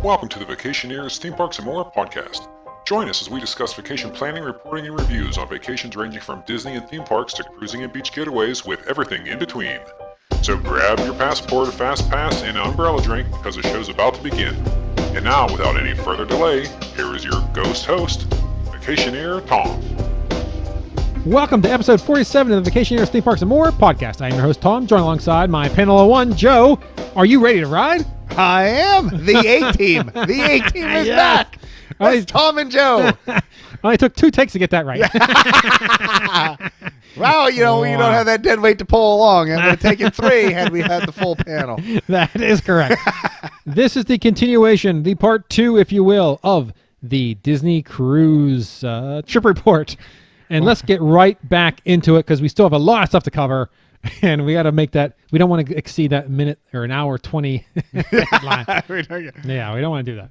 Welcome to the Vacationeers, Theme Parks, and More podcast. Join us as we discuss vacation planning, reporting, and reviews on vacations ranging from Disney and theme parks to cruising and beach getaways with everything in between. So grab your passport, a fast pass, and an umbrella drink because the show's about to begin. And now, without any further delay, here is your ghost host, Vacationeer Tom. Welcome to episode 47 of the Vacationeers, Theme Parks, and More podcast. I am your host, Tom, joined alongside my panel of one, Joe. Are you ready to ride? I am. The A-Team. The A-Team is back. It's Tom and Joe. Only took 2 takes to get that right. Wow, you don't have that dead weight to pull along. It would have taken 3 had we had the full panel. That is correct. This is the continuation, the part 2, if you will, of the Disney Cruise trip report. And let's get right back into it because we still have a lot of stuff to cover. And we got to make that. We don't want to exceed that minute or an hour 20 line. Yeah, we don't want to do that.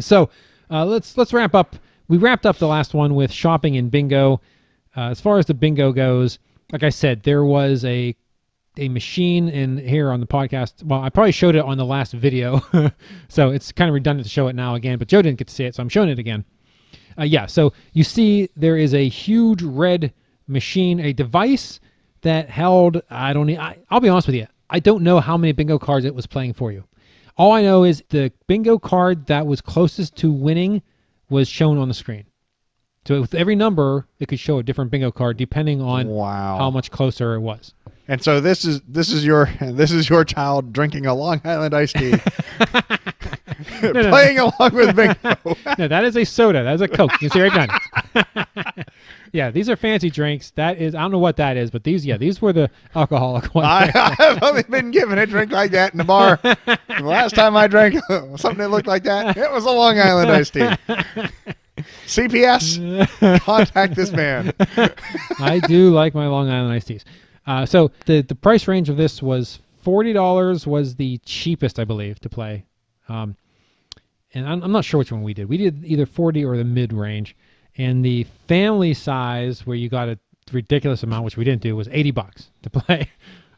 So let's wrap up. We wrapped up the last one with shopping and bingo. As far as the bingo goes, like I said, there was a machine in here on the podcast. Well, I probably showed it on the last video, so it's kind of redundant to show it now again. But Joe didn't get to see it, so I'm showing it again. So you see, there is a huge red machine, a device that held, I'll be honest with you, I don't know how many bingo cards it was playing for you. All I know is the bingo card that was closest to winning was shown on the screen. So with every number, it could show a different bingo card depending on how much closer it was. And so this is your child drinking a Long Island iced tea. Playing along with bingo. No, that is a soda. That is a Coke. You can see right down. Yeah, these are fancy drinks. That is, I don't know what that is, but these were the alcoholic ones. I've only been given a drink like that in the bar. The last time I drank something that looked like that, it was a Long Island iced tea. CPS, contact this man. I do like my Long Island iced teas. So the price range of this was $40 was the cheapest, I believe, to play. And I'm not sure which one we did. We did either 40 or the mid-range. And the family size, where you got a ridiculous amount, which we didn't do, was $80 to play.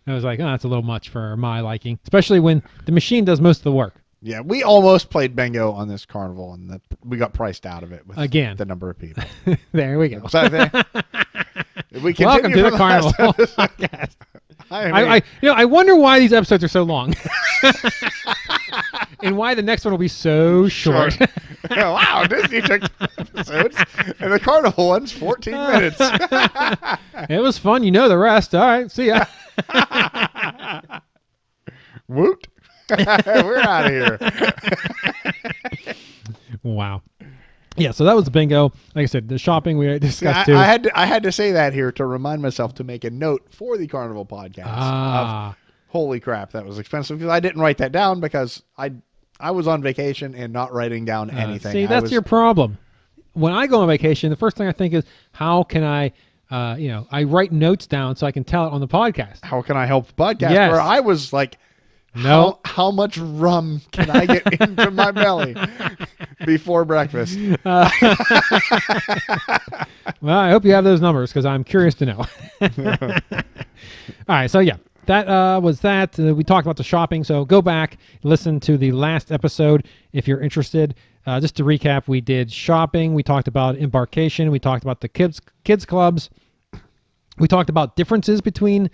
I was like, oh, that's a little much for my liking, especially when the machine does most of the work. Yeah, we almost played bingo on this carnival, and we got priced out of it with the number of people. There we go. So Welcome to the carnival podcast. I wonder why these episodes are so long, and why the next one will be so short. Wow, Disney took episodes, and the carnival one's 14 minutes. It was fun. You know the rest. All right, see ya. Woot. We're out of here. Wow. Yeah, so that was the bingo. Like I said, the shopping we discussed too. I had to say that here to remind myself to make a note for the Carnival podcast. Holy crap, that was expensive, because I didn't write that down because I was on vacation and not writing down anything. See, that's your problem. When I go on vacation, the first thing I think is, how can I write notes down so I can tell it on the podcast. How can I help the podcast? Yes. Where I was like, no. How much rum can I get into my belly before breakfast? Well, I hope you have those numbers because I'm curious to know. All right, so yeah, that was that. We talked about the shopping, so go back, listen to the last episode if you're interested. Just to recap, we did shopping, we talked about embarkation, we talked about the kids clubs, we talked about differences between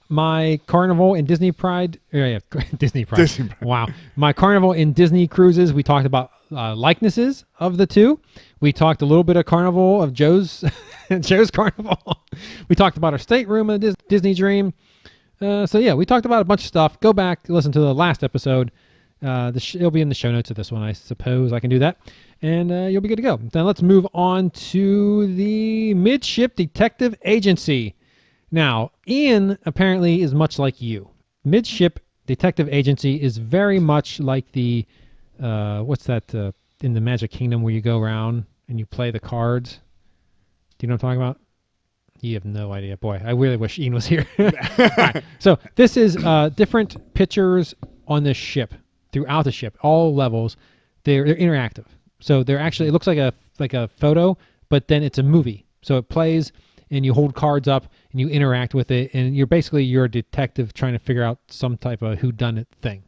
my Carnival and Disney Pride. Disney Pride. Wow. My Carnival and Disney cruises. We talked about likenesses of the two. We talked a little bit of Carnival of Joe's Carnival. We talked about our stateroom in the Disney Dream. So yeah, we talked about a bunch of stuff. Go back, listen to the last episode. It'll be in the show notes of this one, I suppose. I can do that. And you'll be good to go. Then let's move on to the Midship Detective Agency. Now, Ian apparently is much like you. Midship Detective Agency is very much like the, what's that, in the Magic Kingdom where you go around and you play the cards? Do you know what I'm talking about? You have no idea. Boy, I really wish Ian was here. Right. So this is different pictures on the ship, throughout the ship, all levels. They're interactive. So they're actually, it looks like a photo, but then it's a movie. So it plays and you hold cards up and you interact with it, and you're a detective trying to figure out some type of whodunit thing.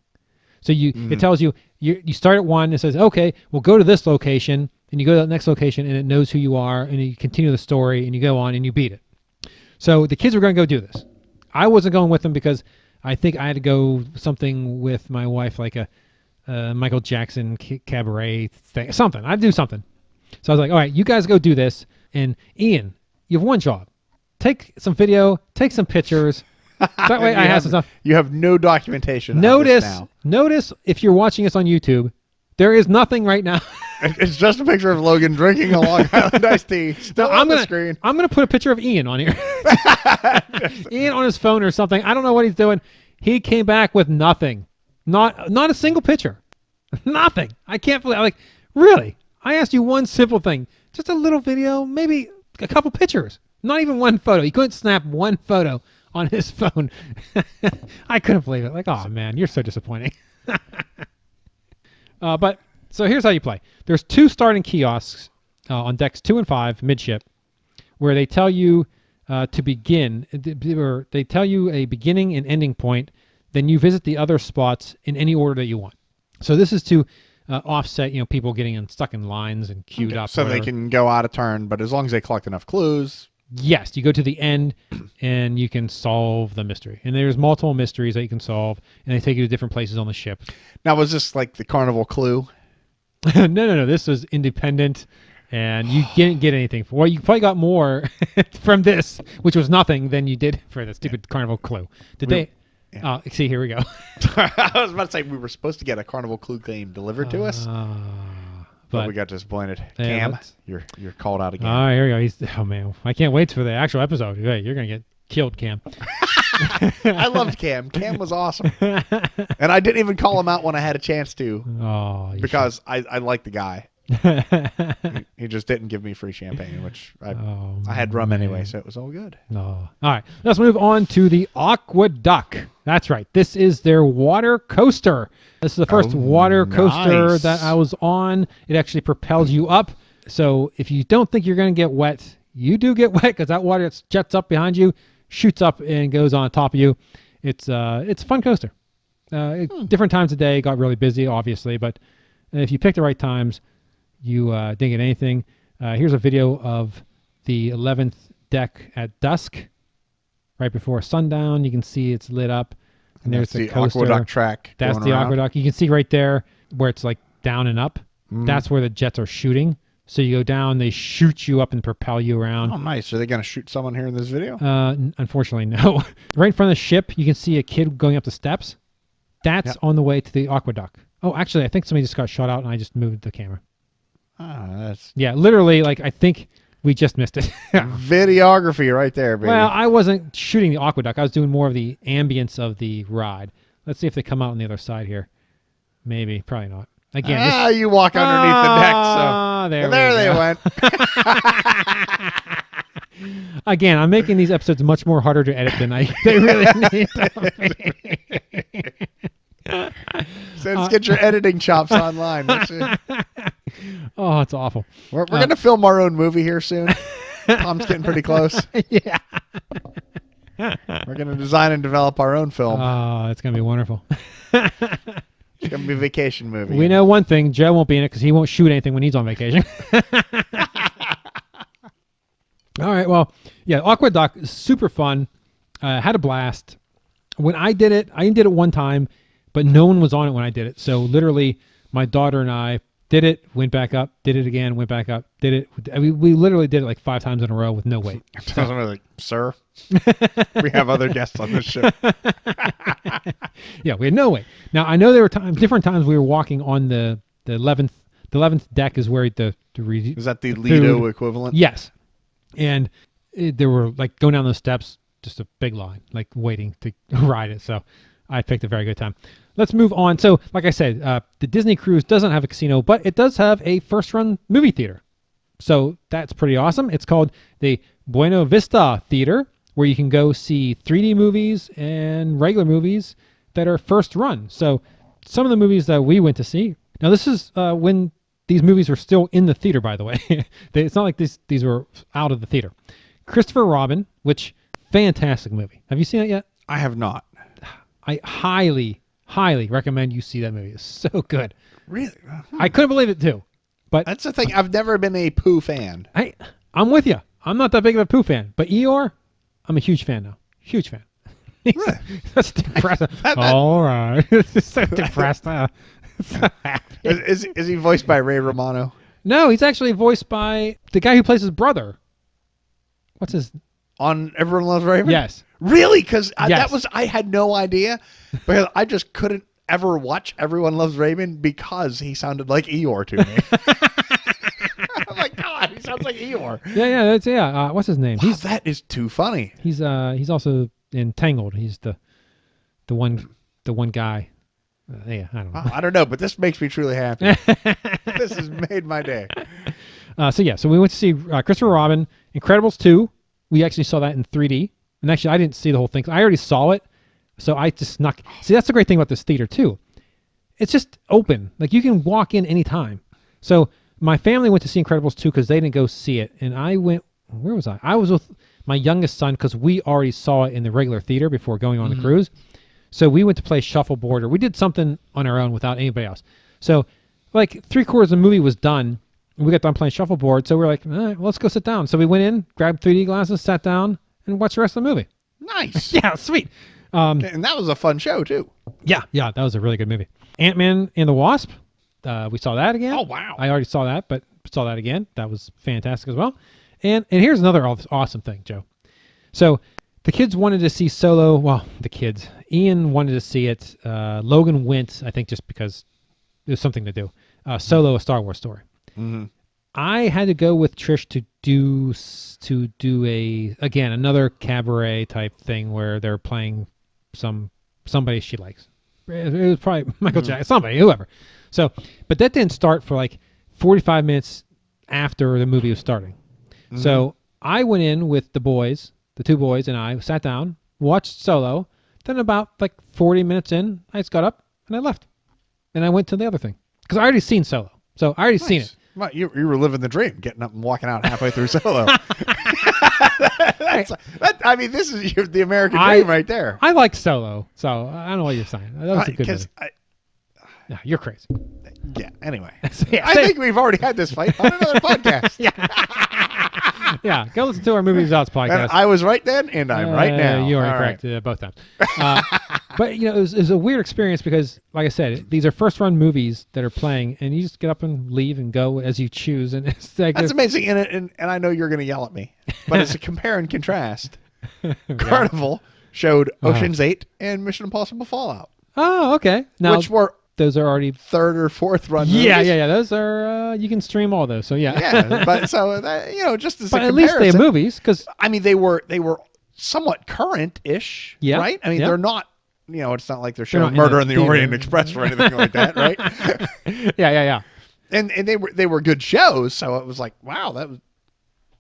So it tells you you start at one. It says, okay, we'll go to this location, and you go to the next location, and it knows who you are, and you continue the story, and you go on, and you beat it. So the kids were going to go do this. I wasn't going with them because I think I had to go something with my wife, like a Michael Jackson cabaret thing, something. I'd do something. So I was like, all right, you guys go do this. And Ian, you have one job. Take some video, take some pictures. That way I have some stuff. You have no documentation. Notice if you're watching us on YouTube, there is nothing right now. It's just a picture of Logan drinking a Long Island iced tea. Still on the screen. I'm going to put a picture of Ian on here. Ian on his phone or something. I don't know what he's doing. He came back with nothing. Not a single picture. Nothing. I can't believe. Like, really? I asked you one simple thing. Just a little video, maybe a couple pictures. Not even one photo. He couldn't snap one photo on his phone. I couldn't believe it. Like, oh man, you're so disappointing. But so here's how you play. There's 2 starting kiosks on decks 2 and 5 midship, where they tell you to begin, or they tell you a beginning and ending point. Then you visit the other spots in any order that you want. So this is to offset, people getting stuck in lines and queued up. So they can go out of turn, but as long as they collect enough clues. Yes, you go to the end and you can solve the mystery. And there's multiple mysteries that you can solve, and they take you to different places on the ship. Now, was this like the Carnival Clue? No. This was independent, and you didn't get anything. Well, you probably got more from this, which was nothing, than you did for the stupid Carnival Clue. Yeah. See, here we go. I was about to say we were supposed to get a Carnival Clue game delivered to us, but we got disappointed. Cam, you're called out again. Oh, here we go. Oh man, I can't wait for the actual episode. Hey, you're gonna get killed, Cam. I loved Cam. Cam was awesome, and I didn't even call him out when I had a chance to. Oh, because I like the guy. He just didn't give me free champagne, which I had rum anyway, so it was all good. No. All right, let's move on to the AquaDuck. That's right. This is their water coaster. This is the first water coaster that I was on. It actually propels you up. So if you don't think you're going to get wet, you do get wet, because that water that jets up behind you shoots up and goes on top of you. It's a fun coaster. Different times of day. Got really busy, obviously, but if you pick the right times, you didn't get anything. Here's a video of the 11th deck at dusk, right before sundown. You can see it's lit up. And there's the coaster. AquaDuck track. That's the AquaDuck. You can see right there where it's like down and up. That's where the jets are shooting. So you go down, they shoot you up and propel you around. Oh, nice. Are they going to shoot someone here in this video? Unfortunately, no. Right in front of the ship, you can see a kid going up the steps. That's on the way to the AquaDuck. Oh, actually, I think somebody just got shot out, and I just moved the camera. Yeah, literally, like, I think we just missed it. Videography right there, baby. Well, I wasn't shooting the AquaDuck. I was doing more of the ambience of the ride. Let's see if they come out on the other side here. Maybe, probably not. Again, you walk underneath the deck, so there they went. Again, I'm making these episodes much more harder to edit than they really need to be. So get your editing chops online. Oh, it's awful. We're going to film our own movie here soon. Tom's getting pretty close. Yeah. We're going to design and develop our own film. Oh, it's going to be wonderful. It's going to be a vacation movie. We know one thing. Joe won't be in it because he won't shoot anything when he's on vacation. All right. Well, yeah, AquaDuck is super fun. Had a blast. When I did it one time, but no one was on it when I did it. So literally, my daughter and I did it, went back up, did it again, went back up, did it. We literally did it like 5 times in a row with no weight. I was like, sir, we have other guests on this ship. Yeah, we had no weight. Now, I know there were different times we were walking on the 11th deck is where the is that the Lido equivalent? Yes. And there were like going down those steps, just a big line, like waiting to ride it. So I picked a very good time. Let's move on. So, like I said, the Disney Cruise doesn't have a casino, but it does have a first-run movie theater. So that's pretty awesome. It's called the Buena Vista Theater, where you can go see 3D movies and regular movies that are first run. So some of the movies that we went to see. Now, this is when these movies were still in the theater, by the way. It's not like these were out of the theater. Christopher Robin, which fantastic movie. Have you seen it yet? I have not. I highly highly recommend you see that movie. It's so good. Really? I couldn't believe it too. But That's the thing. I've never been a Pooh fan. I'm with you. I'm not that big of a Pooh fan, but Eeyore, I'm a huge fan now. Huge fan. Really? That's depressing. All right. It's so depressed. So happy. Is he voiced by Ray Romano? No, he's actually voiced by the guy who plays his brother. What's his? On Everyone Loves Raymond? Yes. Really? Because Yes. I had no idea, because I just couldn't ever watch Everyone Loves Raymond because he sounded like Eeyore to me. I'm like, God, he sounds like Eeyore. Yeah. What's his name? Wow, that is too funny. He's also in Tangled. He's the one guy. I don't know. Wow, I don't know, but this makes me truly happy. This has made my day. So we went to see Christopher Robin, Incredibles 2. We actually saw that in 3D. And actually, I didn't see the whole thing. I already saw it. So I just snuck. See, that's the great thing about this theater, too. It's just open. Like, you can walk in anytime. So my family went to see Incredibles 2 because they didn't go see it. And I went, where was I? I was with my youngest son because we already saw it in the regular theater before going on the cruise. So we went to play Shuffleboard, or we did something on our own without anybody else. So like 3/4 of the movie was done, and we got done playing Shuffleboard. So we're like, all right, well, let's go sit down. So we went in, grabbed 3D glasses, sat down, and watched the rest of the movie. Nice. Yeah, sweet. And that was a fun show, too. Yeah, that was a really good movie. Ant-Man and the Wasp, we saw that again. Oh, wow. I already saw that, but saw that again. That was fantastic as well. And here's another awesome thing, Joe. So the kids wanted to see Solo. Well, the kids. Ian wanted to see it. Logan went, I think, just because it was something to do. Solo, a Star Wars story. Mm-hmm. I had to go with Trish to do another cabaret type thing where they're playing somebody she likes. It was probably Michael Jackson, somebody, whoever. So, but that didn't start for like 45 minutes after the movie was starting. Mm-hmm. So I went in with the boys, the two boys, and I sat down, watched Solo. Then about like 40 minutes in, I just got up and I left, and I went to the other thing because I already seen Solo. So I already seen it. Well, you were living the dream, getting up and walking out halfway through Solo. I mean, this is the American dream right there. I like Solo, so I don't know what you're saying. That was a good movie. No, you're crazy. Yeah, anyway. I think we've already had this fight on another podcast. Yeah, go listen to our Movie Results podcast. And I was right then, and I'm right now. You are correct both times. But, it was a weird experience because, like I said, these are first-run movies that are playing, and you just get up and leave and go as you choose. And it's like, that's amazing. And I know you're going to yell at me, but it's a compare and contrast. Carnival showed Ocean's 8 and Mission Impossible Fallout. Oh, okay. Now, those are already third or fourth run movies. Yeah. Those are you can stream all those. So yeah. But so that, just as but a at comparison, least they're movies because I mean they were somewhat current-ish. Yeah. Right. I mean they're not. It's not like they're showing not Murder on the Orient Express or anything like that, right? Yeah. And they were good shows, so it was like, wow,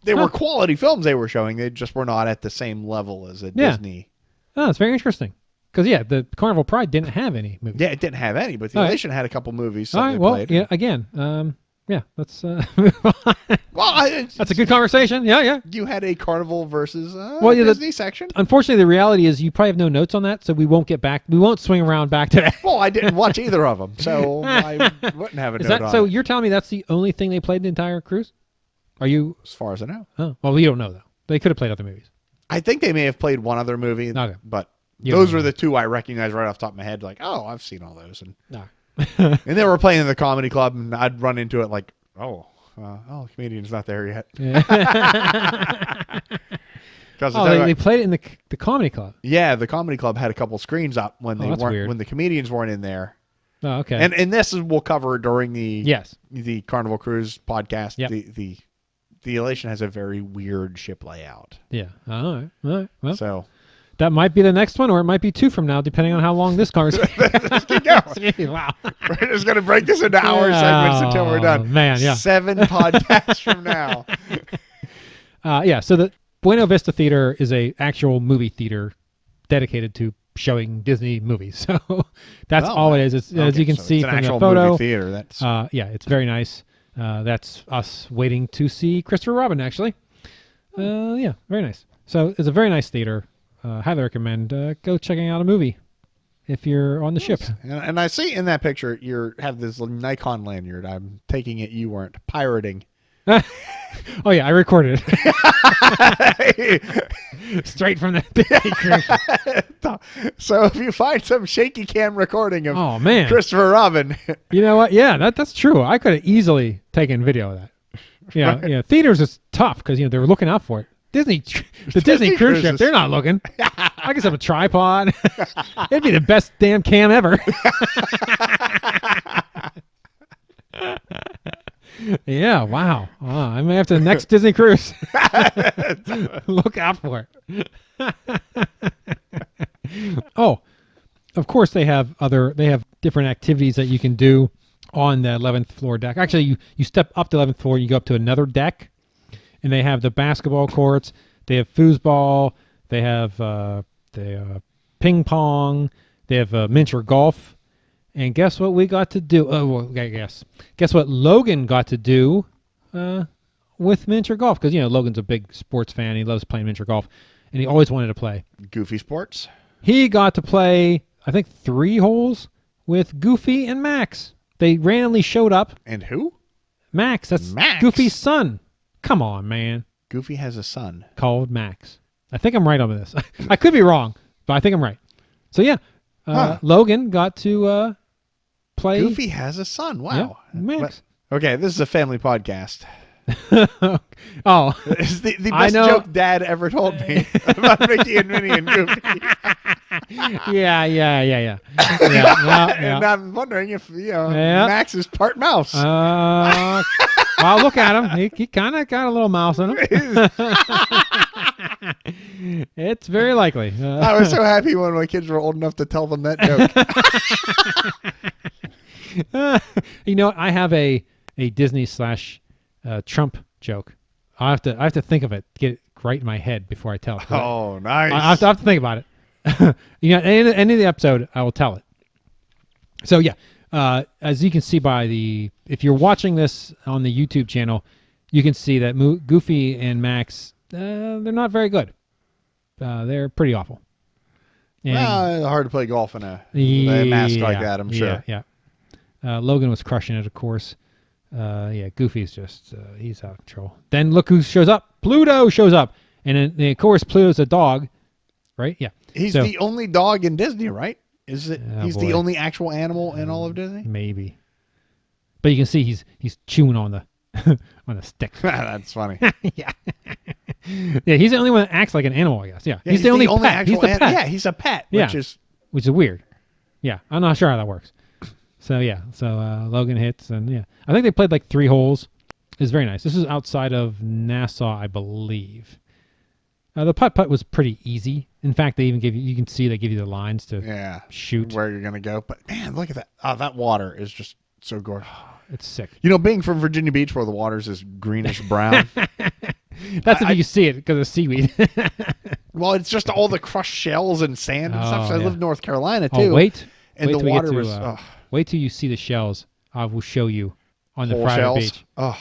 they were quality films they were showing. They just were not at the same level as a Disney. Oh, it's very interesting. Because, the Carnival Pride didn't have any movies. Yeah, it didn't have any, but the Elation had a couple movies. All right, well, yeah, again, let's move on. Well, that's a good conversation. Yeah. You had a Carnival versus Disney section. Unfortunately, the reality is you probably have no notes on that, so we won't swing around back to that. Well, I didn't watch either of them, so I wouldn't have a note on So it. you're telling me that's the only thing they played the entire cruise? Are you? As far as I know. Oh, well, we don't know, though. They could have played other movies. I think they may have played one other movie, but... Those were the two I recognized right off the top of my head. Like, oh, I've seen all those. And and they were playing in the comedy club, and I'd run into it like, the comedian's not there yet. They played it in the comedy club. Yeah, the comedy club had a couple screens up when they weren't weird. when the comedians weren't in there. Oh, okay. And this we'll cover during the Carnival Cruise podcast. Yep. The Elation has a very weird ship layout. Yeah. All right. Well, so. That might be the next one, or it might be 2 from now, depending on how long this conversation Let's keep going. Wow. We're just going to break this into hour segments until we're done. Man, yeah. 7 podcasts from now. So the Buena Vista Theater is a actual movie theater dedicated to showing Disney movies. So that's all it is. It's, as you can see from the photo. Movie theater. That's it's very nice. That's us waiting to see Christopher Robin, actually. Very nice. So it's a very nice theater. Highly recommend go checking out a movie. if you're on the ship. And I see in that picture you have this Nikon lanyard. I'm taking it you weren't pirating. Oh yeah, I recorded it straight from the cruise. So if you find some shaky cam recording of Oh man, Christopher Robin, you know what? Yeah, that's true. I could have easily taken video of that. Yeah, Right. yeah. Theaters is tough because they were looking out for it. Disney cruise cruises. ship, they're not looking. I guess have a tripod. It'd be the best damn cam ever. Yeah, wow. I may have to next Disney cruise. Look out for it. Oh, of course they have different activities that you can do on the 11th floor deck. Actually, you step up the 11th floor, you go up to another deck, and they have the basketball courts, they have foosball, they have ping pong, they have miniature golf. And guess what we got to do? Oh, well, guess what Logan got to do with miniature golf? Because, Logan's a big sports fan. He loves playing miniature golf. And he always wanted to play. Goofy Sports. He got to play, I think, 3 holes with Goofy and Max. They randomly showed up. And who? Max. That's Max? Goofy's son. Come on, man. Goofy has a son. Called Max. I think I'm right on this. I could be wrong, but I think I'm right. So, yeah. Logan got to... play. Goofy has a son. Wow. Yeah, Max. Okay, this is a family podcast. Oh, It's the best joke Dad ever told me about Mickey and Minnie and Goofy. yeah. And I'm wondering if Max is part mouse. Well, look at him. He kind of got a little mouse in him. It's very likely. I was so happy when my kids were old enough to tell them that joke. I have a Disney / Trump joke. I have to think of it, get it right in my head before I tell it. Oh, nice. I have to think about it. At the end of the episode, I will tell it. So yeah, as you can see if you're watching this on the YouTube channel, you can see that Goofy and Max, they're not very good. They're pretty awful. And hard to play golf in a mask like that, I'm sure. Yeah. Logan was crushing it, of course. Goofy's just, he's out of control. Then look who shows up. Pluto shows up. And then, of course, Pluto's a dog, right? Yeah. He's the only dog in Disney, right? Is it? Oh, he's boy. the only actual animal in all of Disney? Maybe. But you can see he's chewing on the on the stick. That's funny. Yeah. Yeah, he's the only one that acts like an animal, I guess. Yeah. Yeah, he's the only pet. actual He's the pet. Yeah, he's a pet, Yeah. which is weird. Yeah, I'm not sure how that works. So yeah, Logan hits, and yeah, I think they played like 3 holes. It's very nice. This is outside of Nassau, I believe. The putt was pretty easy. In fact, they even give you can see they give you the lines to shoot where you're gonna go. But man, look at that! Oh, that water is just so gorgeous. It's sick. Being from Virginia Beach, where the water's is greenish brown. That's if you see it because of seaweed. Well, it's just all the crushed shells and sand and stuff. So I live in North Carolina too. Oh, wait the till water we get to, wait till you see the shells. I will show you on the private shells? beach. Oh,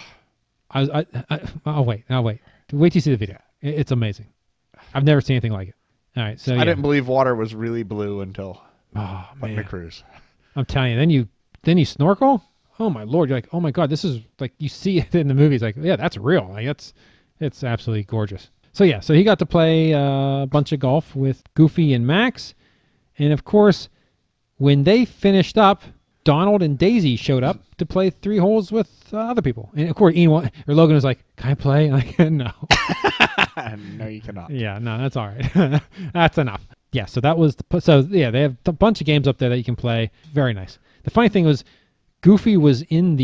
I'll wait. Wait till you see the video. It's amazing. I've never seen anything like it. All right, so I didn't believe water was really blue until man. the cruise. I'm telling you. Then you snorkel. Oh my Lord! You're like, oh my God, this is like you see it in the movies. Like, yeah, that's real. Like it's absolutely gorgeous. So yeah, so he got to play a bunch of golf with Goofy and Max, and of course, when they finished up, Donald and Daisy showed up to play 3 holes with other people. And of course, Logan was like, "Can I play?" Like, no. No, you cannot. Yeah, no, that's all right. That's enough. Yeah, so that was they have a bunch of games up there that you can play. Very nice. The funny thing was, Goofy was in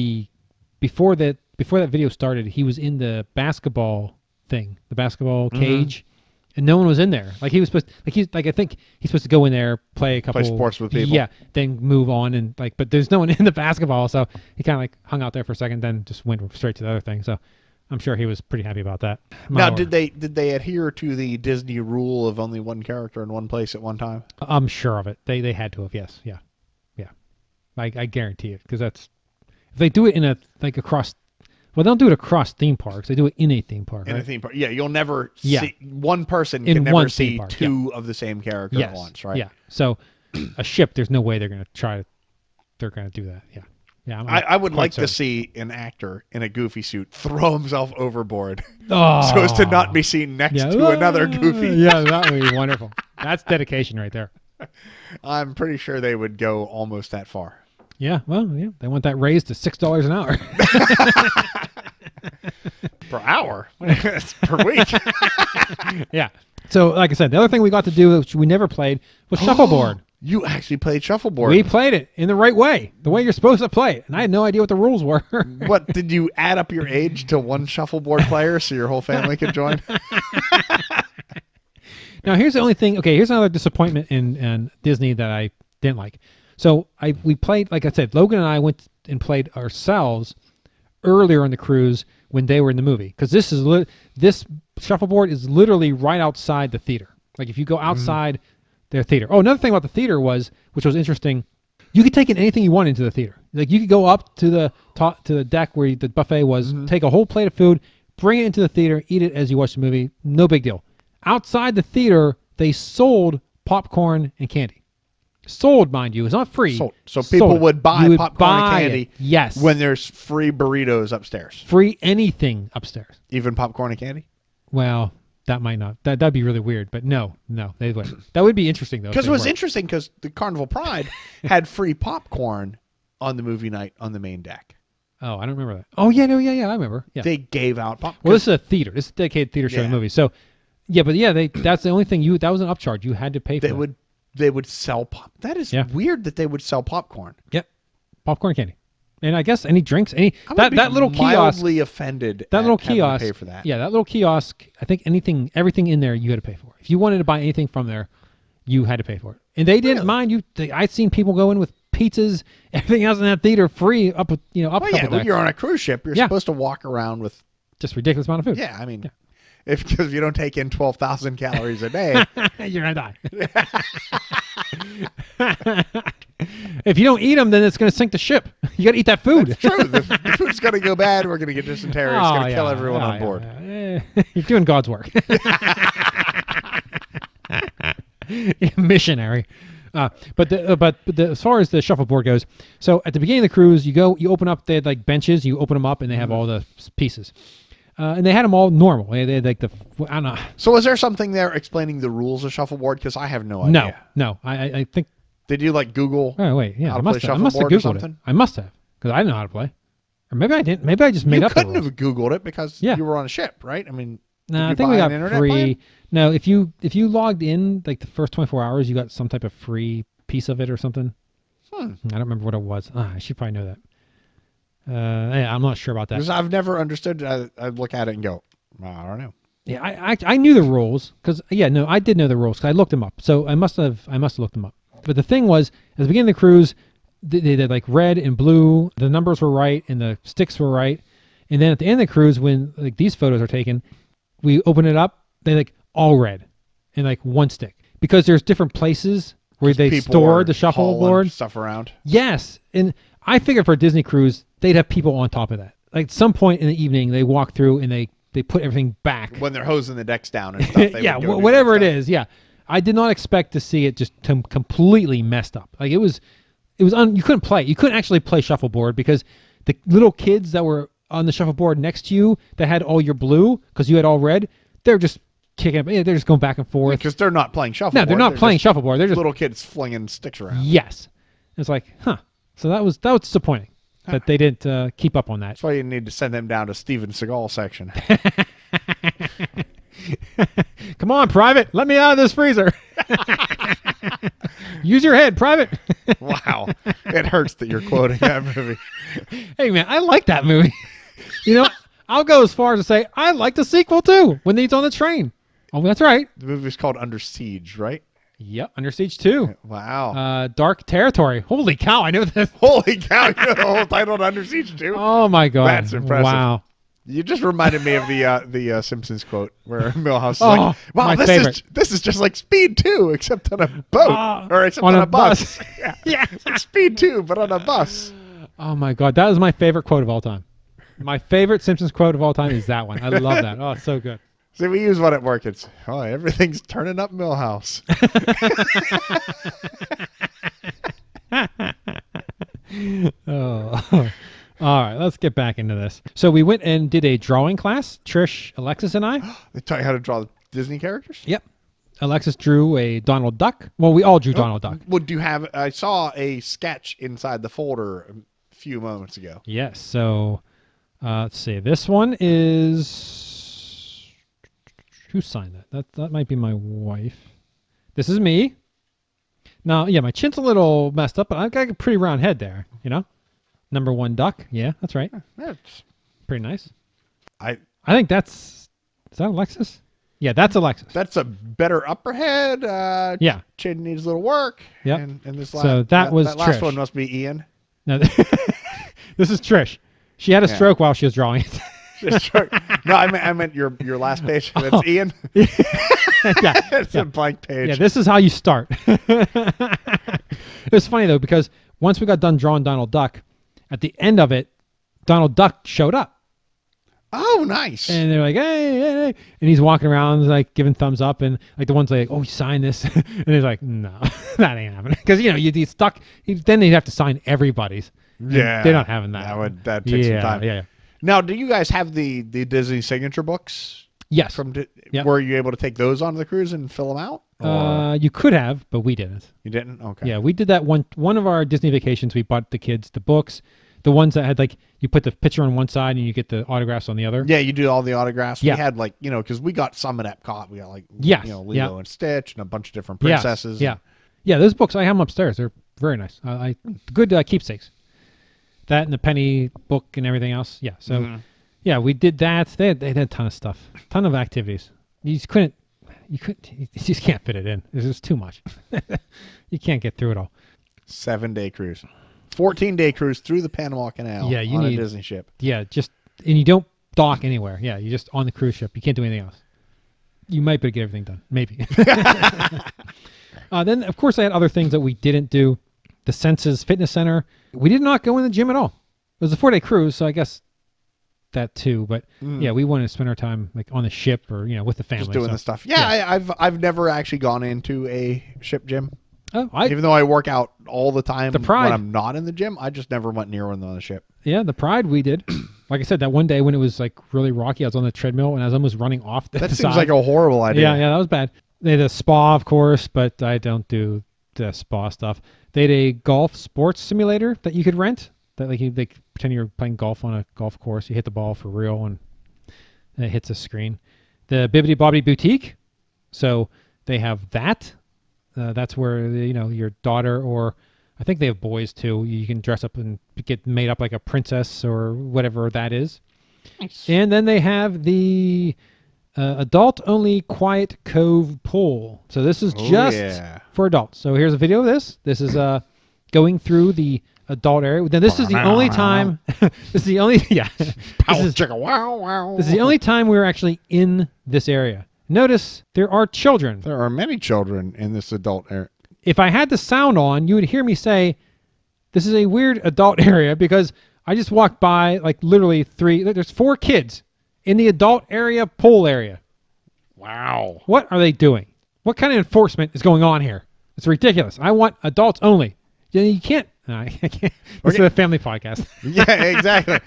before that video started. He was in the basketball thing, the basketball cage, and no one was in there. Like he was supposed, I think he's supposed to go in there, play a couple, Play sports with people. Yeah, then move on and but there's no one in the basketball, so he kind of hung out there for a second, then just went straight to the other thing. So I'm sure he was pretty happy about that. Now, did they adhere to the Disney rule of only one character in one place at one time? I'm sure of it. They had to have. Yes. Yeah. I guarantee it, because that's if they do it in across. Well, they don't do it across theme parks. They do it in a theme park. In a theme park, yeah. You'll never Yeah. see one person In can never one see theme park, 2 of the same character at once, right? Yeah. So a ship, there's no way they're going to do that. Yeah. Yeah. I would like to certain. see an actor in a goofy suit throw himself overboard Oh. so as to not be seen next to another goofy. Yeah, that would be wonderful. That's dedication right there. I'm pretty sure they would go almost that far. Yeah, well, yeah, they want that raised to $6 an hour. Per hour? Per week? Yeah. So, like I said, the other thing we got to do, which we never played, was shuffleboard. You actually played shuffleboard. We played it in the right way, the way you're supposed to play it, and I had no idea what the rules were. What, did you add up your age to one shuffleboard player so your whole family could join? Now, here's the only thing. Okay, here's another disappointment in Disney that I didn't like. So we played, like I said, Logan and I went and played ourselves earlier on the cruise when they were in the movie, because this shuffleboard is literally right outside the theater. Like if you go outside their theater. Oh, another thing about the theater was, which was interesting, you could take in anything you want into the theater. Like you could go up to the top to the deck where the buffet was, take a whole plate of food, bring it into the theater, eat it as you watch the movie. No big deal. Outside the theater, they sold popcorn and candy. Sold, mind you. It's not free. Sold. So people would buy popcorn and candy yes. when there's free burritos upstairs. Free anything upstairs. Even popcorn and candy? Well, that might not. That'd be really weird, but no, they wouldn't. That would be interesting, though. Because it was interesting because the Carnival Pride had free popcorn on the movie night on the main deck. Oh, I don't remember that. Oh, yeah, I remember. Yeah. They gave out popcorn. Well, this is a theater. This is a dedicated theater show movie. So, yeah, but yeah, that's the only thing that was an upcharge. You had to pay for it. They would sell pop. That is weird that they would sell popcorn. Yep, popcorn candy, and I guess any drinks. That little kiosk. Mildly offended. That little kiosk. Pay for that. Yeah, that little kiosk. I think everything in there you had to pay for. If you wanted to buy anything from there, you had to pay for it. And they didn't mind you. I'd seen people go in with pizzas, everything else in that theater free up. Up. When you're on a cruise ship, you're supposed to walk around with just ridiculous amount of food. Yeah, I mean. Because you don't take in 12,000 calories a day, you're gonna die. If you don't eat them, then it's gonna sink the ship. You gotta eat that food. That's true. The food's gonna go bad. We're gonna get dysentery. It's gonna kill everyone on board. You're doing God's work. Missionary. But as far as the shuffleboard goes, so at the beginning of the cruise, you open up, they had like benches, you open them up, and they have all the pieces. And they had them all normal. They had like I don't know. So was there something there explaining the rules of shuffleboard? Because I have no idea. No. I think. Did you like Google? Oh wait, yeah. How to play shuffleboard I must have Googled it. I must have, because I didn't know how to play. Or maybe I didn't. Maybe I just made up the rules. You couldn't have Googled it because you were on a ship, right? I mean, no, I think we got free. No, if you logged in like the first 24 hours, you got some type of free piece of it or something. I don't remember what it was. I should probably know that. I'm not sure about that. Because I've never understood. I look at it and go, I don't know. Yeah, I knew the rules because I did know the rules because I looked them up. So I must have looked them up. But the thing was, at the beginning of the cruise, they did like red and blue. The numbers were right and the sticks were right. And then at the end of the cruise, when like these photos are taken, we open it up. They like all red and like one stick because there's different places where they store the shuffleboard stuff around. Yes, and I figured for a Disney cruise, they'd have people on top of that. Like at some point in the evening, they walk through and they put everything back. When they're hosing the decks down and stuff. Yeah, whatever it is. Yeah, I did not expect to see it just completely messed up. Like it was you couldn't play. You couldn't actually play shuffleboard because the little kids that were on the shuffleboard next to you that had all your blue because you had all red, they're just kicking up. They're just going back and forth. Because they're not playing shuffleboard. No, they're not playing shuffleboard. They're just little kids flinging sticks around. Yes, it's like, huh. So that was disappointing that they didn't keep up on that. That's why you need to send them down to Steven Seagal section. Come on, Private. Let me out of this freezer. Use your head, Private. Wow. It hurts that you're quoting that movie. Hey, man, I like that movie. I'll go as far as to say I like the sequel, too, when he's on the train. Oh, that's right. The movie's called Under Siege, right? Yep, Under Siege 2. Wow. Dark Territory. Holy cow, I know that. Holy cow, you know the whole title of Under Siege 2? Oh, my God. That's impressive. Wow. You just reminded me of the Simpsons quote where Milhouse is like, wow, this is just like Speed 2, except on a boat. Or except on a bus. Yeah. It's like Speed 2, but on a bus. Oh, my God. That is my favorite quote of all time. My favorite Simpsons quote of all time is that one. I love that. Oh, it's so good. See, we use one at work. It's, everything's turning up Milhouse. Oh. All right, let's get back into this. So we went and did a drawing class. Trish, Alexis, and I. They taught you how to draw Disney characters? Yep. Alexis drew a Donald Duck. Well, we all drew Donald Duck. Well, do you have? I saw a sketch inside the folder a few moments ago. Yes. So let's see. This one is who signed that? That might be my wife. This is me. Now, yeah, my chin's a little messed up, but I've got a pretty round head there. You know, number 1 duck. Yeah, that's right. That's Pretty nice. I. I think is that Alexis? Yeah, that's Alexis. That's a better upper head. Yeah. Chin needs a little work. Yep. And this last, So that was last Trish. one must be Ian. No, this is Trish. She had a stroke while she was drawing it. No, I meant your last page. That's Ian. Yeah. It's a blank page. Yeah, this is how you start. It was funny, though, because once we got done drawing Donald Duck, at the end of it, Donald Duck showed up. Oh, nice. And they're like, hey. And he's walking around, like, giving thumbs up. And, like, the one's like, oh, you sign this. And he's like, no, that ain't happening. Because, you know, you'd stuck. Then they'd have to sign everybody's. Yeah. They're not having that. That takes some time. Yeah. Now, do you guys have the Disney signature books? Yes. Yep. Were you able to take those onto the cruise and fill them out? You could have, but we didn't. You didn't? Okay. Yeah, we did that one of our Disney vacations. We bought the kids the books, the ones that had like you put the picture on one side and you get the autographs on the other. Yeah, you do all the autographs. Yeah. We had like, because we got some at Epcot. We got like, Yes. Lilo and Stitch and a bunch of different princesses. Yeah. Yeah, those books, I have them upstairs. They're very nice. Good keepsakes. That and the penny book and everything else. Yeah, so yeah, we did that. They had a ton of stuff, ton of activities. You just can't fit it in. It's just too much. You can't get through it all. 7-day cruise. 14-day cruise through the Panama Canal on a Disney ship. Yeah, and you don't dock anywhere. Yeah, you're just on the cruise ship. You can't do anything else. You might be able to get everything done. Maybe. Then, of course, I had other things that we didn't do. The Senses Fitness Center. We did not go in the gym at all. It was a 4-day cruise, so I guess that too. But yeah, we wanted to spend our time like on the ship or with the family. Just doing the stuff. Yeah, I've never actually gone into a ship gym. Even though I work out all the time when I'm not in the gym, I just never went near one on the ship. Yeah, the Pride we did. Like I said, that one day when it was like really rocky, I was on the treadmill and I was almost running off the That side. seems like a horrible idea. Yeah, that was bad. They had a spa, of course, but I don't do the spa stuff. They had a golf sports simulator that you could rent. That like you pretend you're playing golf on a golf course. You hit the ball for real and it hits a screen. The Bibbidi Bobbidi Boutique. So they have that. That's where your daughter, or I think they have boys too. You can dress up and get made up like a princess or whatever that is. Nice. And then they have the adult-only Quiet Cove pool. So this is just for adults. So here's a video of this. This is going through the adult area. Now this is the only time. This is the only. Yeah. This is the only time we're actually in this area. Notice there are children. There are many children in this adult area. If I had the sound on, you would hear me say, "This is a weird adult area," because I just walked by like literally there's 4 kids in the adult area pool area. Wow. What are they doing? What kind of enforcement is going on here? It's ridiculous. I want adults only. You can't. No, I can't. This is a family podcast. Yeah, exactly.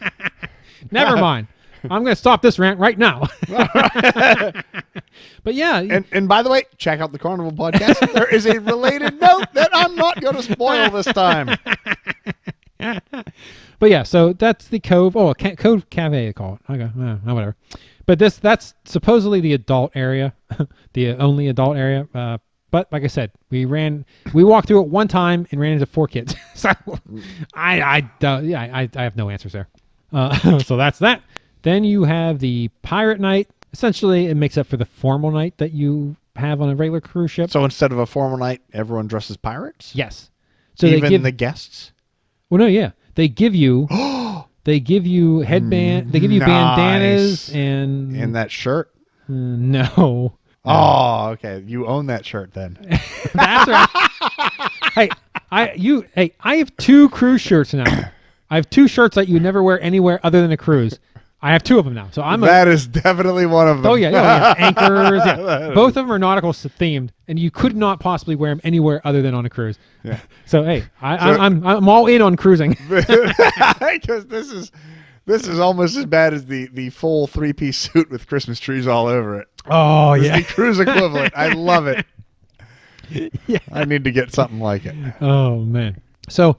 Never mind. I'm going to stop this rant right now. But yeah. And by the way, check out the Carnival podcast. There is a related note that I'm not going to spoil this time. But yeah, so that's the Cove. Oh, Cove Cafe, they call it. Okay, whatever. But that's supposedly the adult area, the only adult area. But like I said, we walked through it one time and ran into 4 kids. So I have no answers there. So that's that. Then you have the pirate night. Essentially, it makes up for the formal night that you have on a regular cruise ship. So instead of a formal night, everyone dresses pirates? Yes. So even the guests? Well, no, yeah. They give you headband. They give you bandanas and that shirt. No. Oh, okay. You own that shirt then. That's right. I have 2 cruise shirts now. I have 2 shirts that you would never wear anywhere other than a cruise. I have 2 of them now. So That is definitely one of them. Oh yeah, anchors. Yeah. Both of them are nautical themed, and you could not possibly wear them anywhere other than on a cruise. Yeah. So hey, I'm all in on cruising. Because this is almost as bad as the full 3-piece suit with Christmas trees all over it. Oh This is yeah, the cruise equivalent. I love it. yeah. I need to get something like it. Oh man. So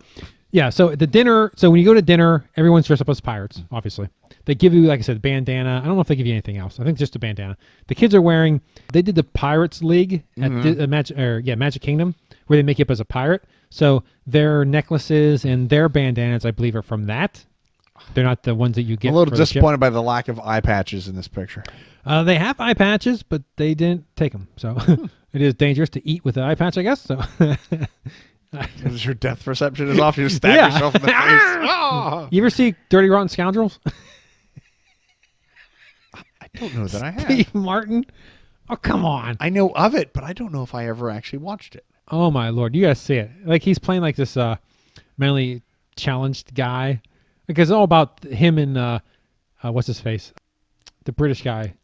yeah, so at the dinner. So when you go to dinner, everyone's dressed up as pirates. Obviously, they give you, like I said, bandana. I don't know if they give you anything else. I think just a bandana. The kids are wearing. They did the Pirates League at Magic Kingdom, where they make you up as a pirate. So their necklaces and their bandanas, I believe, are from that. They're not the ones that you get. I'm a little for disappointed by the lack of eye patches in this picture. They have eye patches, but they didn't take them. So it is dangerous to eat with an eye patch, I guess. So Because your depth perception is off, you stab yourself in the face. Oh! You ever see Dirty Rotten Scoundrels? I don't know that I have. Steve Martin? Oh, come on. I know of it, but I don't know if I ever actually watched it. Oh, my Lord. You got to see it. Like, he's playing like this mentally challenged guy. Because it's all about him and, what's his face? The British guy.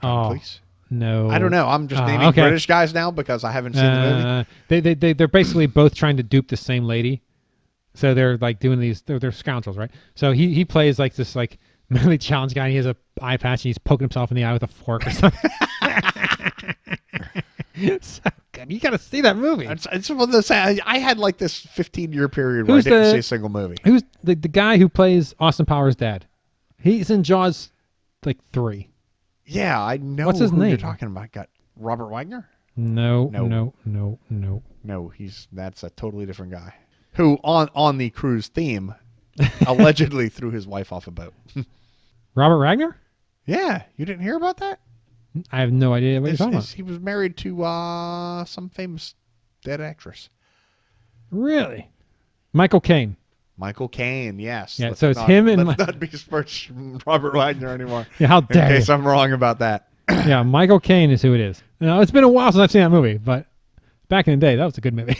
Please? No. I don't know. I'm just naming British guys now because I haven't seen the movie. They're basically both trying to dupe the same lady. So they're like doing these, they're scoundrels, right? So he plays like this like mentally challenged guy, and he has a eye patch, and he's poking himself in the eye with a fork or something. So good. You got to see that movie. It's one of those, I had like this 15-year period where I didn't see a single movie. Who's the guy who plays Austin Powers' dad? He's in Jaws like 3. Yeah, I know. What's his who name? you're talking about. Got Robert Wagner? No. No, that's a totally different guy. Who on the cruise theme allegedly threw his wife off a boat. Robert Wagner? Yeah, you didn't hear about that? I have no idea what you're talking about. He was married to some famous dead actress. Really? Michael Caine. Michael Caine, yes. Yeah, so it's him and... Let's not besmirch Robert Wagner anymore. Yeah, how dare you. In case I'm wrong about that. Yeah, Michael Caine is who it is. Now, it's been a while since I've seen that movie, but back in the day, that was a good movie.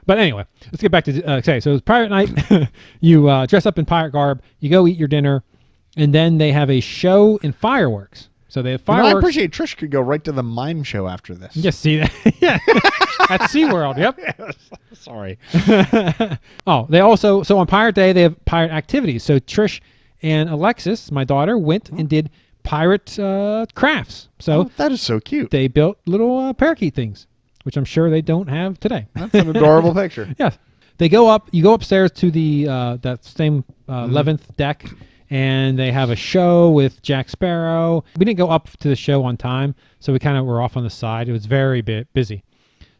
But anyway, let's get back to... okay, so it's pirate night. You dress up in pirate garb. You go eat your dinner. And then they have a show and fireworks. So they have fireworks. I appreciate Trish could go right to the mime show after this. Just see that. Yeah. At SeaWorld. Yep. Yes. Sorry. Oh, they also, so on Pirate Day, they have pirate activities. So Trish and Alexis, my daughter, went and did pirate crafts. So that is so cute. They built little parakeet things, which I'm sure they don't have today. That's an adorable picture. Yes. They go up, you go upstairs to the that same 11th deck, and they have a show with Jack Sparrow. We didn't go up to the show on time, so we kind of were off on the side. It was very busy.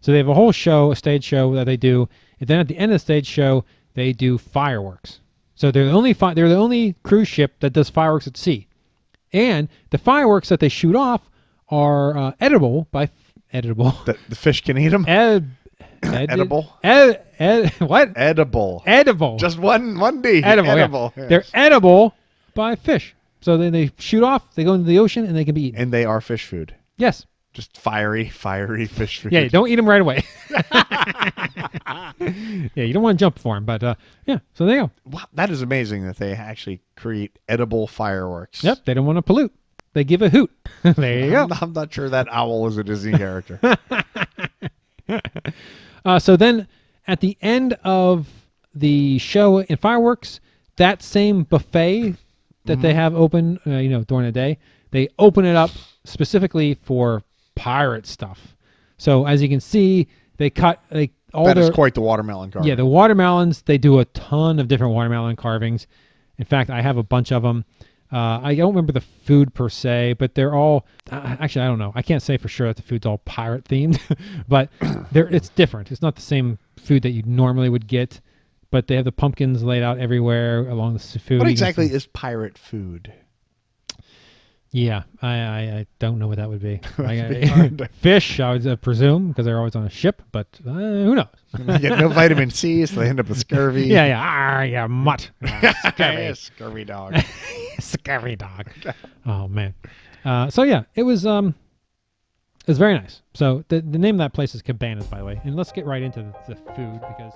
So they have a whole show, a stage show that they do, and then at the end of the stage show, they do fireworks. So they're the only cruise ship that does fireworks at sea, and the fireworks that they shoot off are edible. The fish can eat them. Edible. What? Edible. Edible. Just one D. Edible. Yeah. Yes. They're edible by fish. So then they shoot off, they go into the ocean, and they can be eaten. And they are fish food. Yes. Just fiery fish food. Yeah, don't eat them right away. Yeah, you don't want to jump for them, but yeah, so there you go. Wow, that is amazing that they actually create edible fireworks. Yep, they don't want to pollute. They give a hoot. There you go. I'm not sure that owl is a Disney character. So then at the end of the show and fireworks, that same buffet that they have open, during the day, they open it up specifically for pirate stuff. So as you can see, they cut That is quite the watermelon carving. Yeah, the watermelons, they do a ton of different watermelon carvings. In fact, I have a bunch of them. I don't remember the food per se, but they're all... actually, I don't know. I can't say for sure that the food's all pirate themed, but it's different. It's not the same food that you normally would get, but they have the pumpkins laid out everywhere along the food. What exactly is pirate food? Yeah, I don't know what that would be. Fish, I would presume, because they're always on a ship, but who knows? You get no vitamin C, so they end up with scurvy. Yeah, mutt. Scurvy. Scurvy dog. Scurvy dog. Oh, man. So, yeah, it was very nice. So, the name of that place is Cabanas, by the way. And let's get right into the food, because...